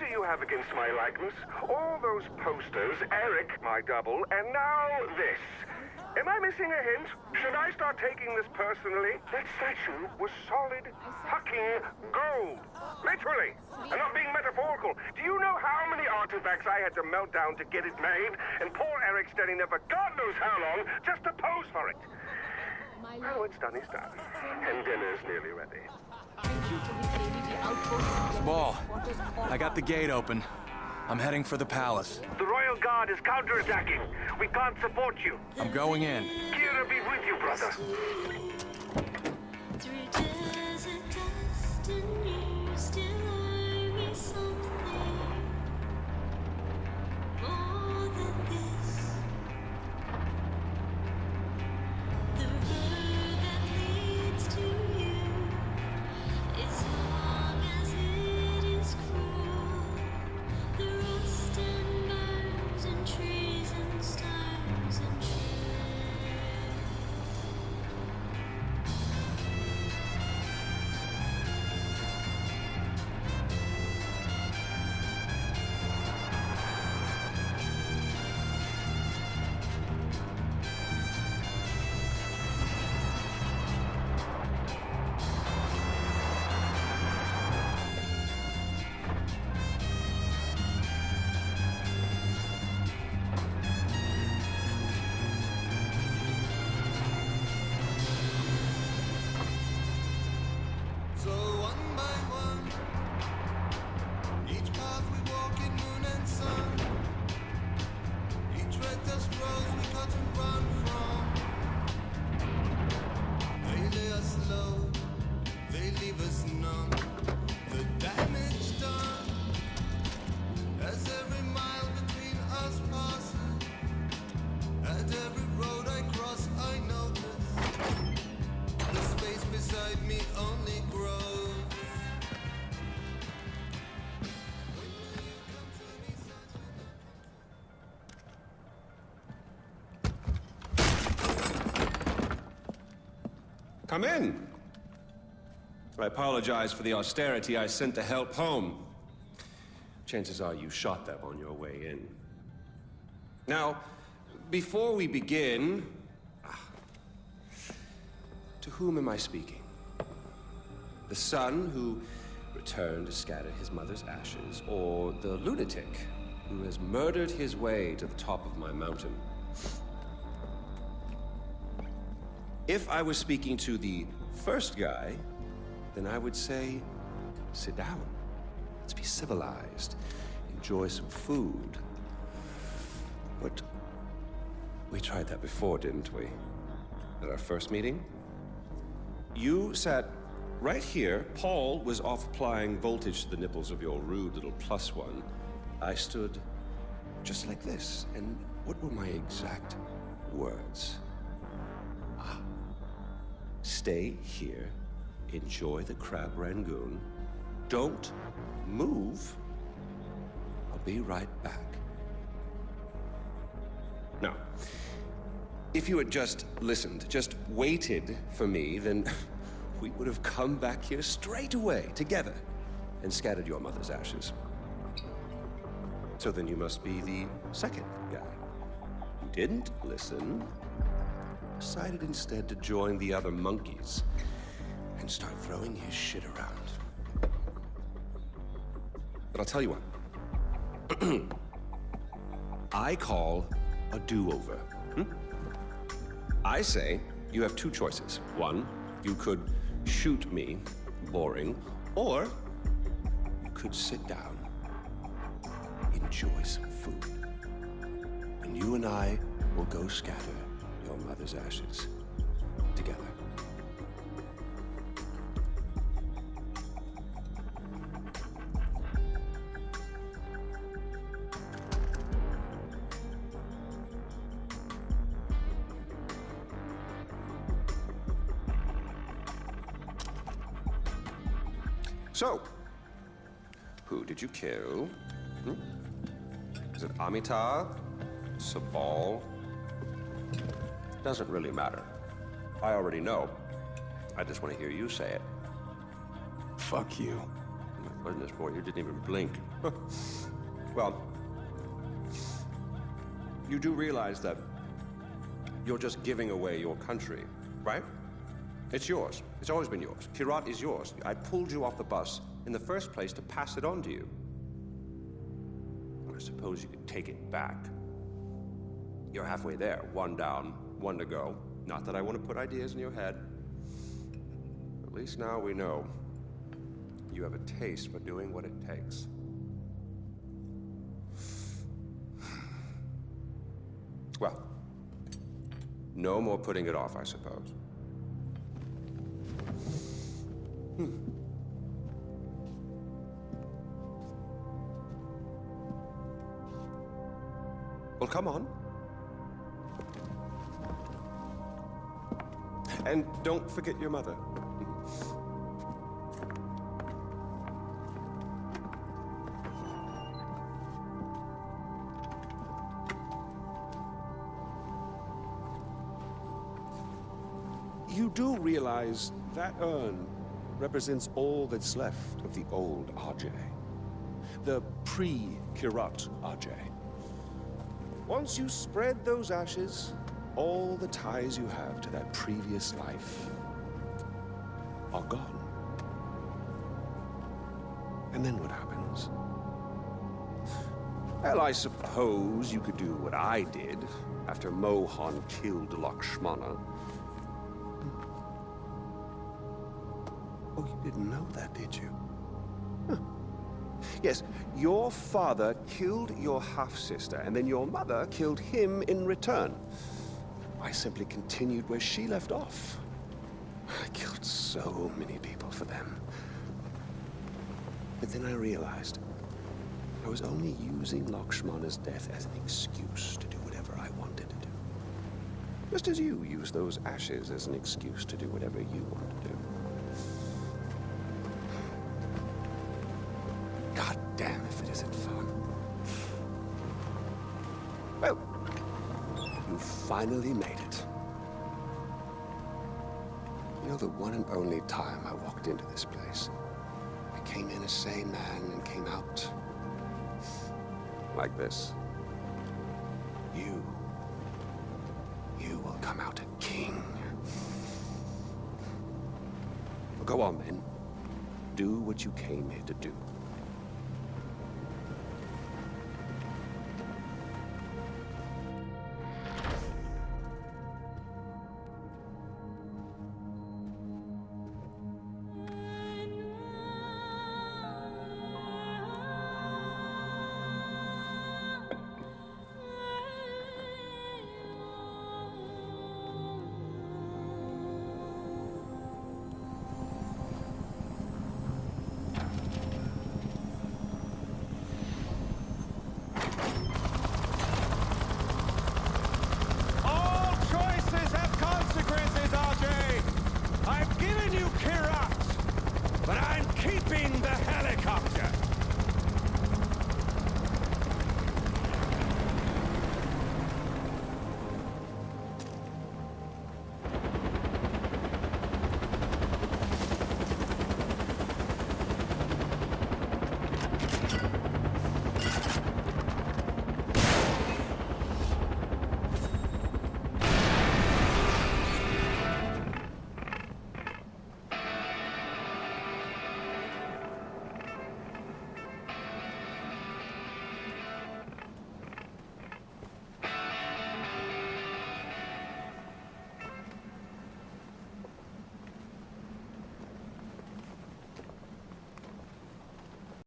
do you have against my likeness? All those posters, Eric, my double, and now this. Am I missing a hint? Should I start taking this personally? That statue was solid fucking gold. Literally. I'm not being metaphorical. Do you know how many artifacts I had to melt down to get it made? And poor Eric standing there for God knows how long just to pose for it. Well, what's done is done. And dinner's nearly ready. Ball, I got the gate open. I'm heading for the palace. The Royal Guard is counterattacking. We can't support you. I'm going in. Kira be with you, brother. Through desert dust and you still owe me something more than this. The road that leads to you, as long as it is cruel, the rust and burns and trees and stones and trees. So one by one, each path we walk in moon and sun, each red dust rose we cut and run from. They lay us low, they leave us numb. The damage done, as every mile between us passes, at every road I cross I notice, the space beside me only grows. Come in. I apologize for the austerity I sent to help home. Chances are you shot them on your way in. Now, before we begin, to whom am I speaking? The son who returned to scatter his mother's ashes, or the lunatic who has murdered his way to the top of my mountain? If I was speaking to the first guy, then I would say, sit down. Let's be civilized. Enjoy some food. But we tried that before, didn't we? At our first meeting? You sat right here. Paul was off applying voltage to the nipples of your rude little +1. I stood just like this. And what were my exact words? Stay here, enjoy the crab rangoon, don't move, I'll be right back. Now, if you had just listened, just waited for me, then we would have come back here straight away, together, and scattered your mother's ashes. So then you must be the second guy. You didn't listen, decided instead to join the other monkeys and start throwing his shit around. But I'll tell you what. I call a do-over. I say you have two choices. One, you could shoot me, boring, or you could sit down, enjoy some food, and you and I will go scatter your mother's ashes together. So, who did you kill? Is it Amitabh? Sabal? Doesn't really matter. I already know. I just want to hear you say it. Fuck you. Goodness, boy, you didn't even blink. Well, you do realize that you're just giving away your country, right? It's yours. It's always been yours. Kirat is yours. I pulled you off the bus in the first place to pass it on to you. I suppose you could take it back. You're halfway there. One down, one to go. Not that I want to put ideas in your head. At least now we know you have a taste for doing what it takes. Well, no more putting it off, I suppose. Well, come on. And don't forget your mother. You do realize that urn represents all that's left of the old Ajay. The pre-Kirat Ajay. Once you spread those ashes, all the ties you have to that previous life are gone. And then what happens? Well, I suppose you could do what I did after Mohan killed Lakshmana. Oh, you didn't know that, did you? Huh. Yes, your father killed your half-sister, and then your mother killed him in return. I simply continued where she left off. I killed so many people for them. But then I realized I was only using Lakshmana's death as an excuse to do whatever I wanted to do. Just as you use those ashes as an excuse to do whatever you want to do. God damn if it isn't fun. Well, you finally made it. You know, the one and only time I walked into this place, I came in a sane man and came out like this. You will come out a king. Well, go on, then. Do what you came here to do.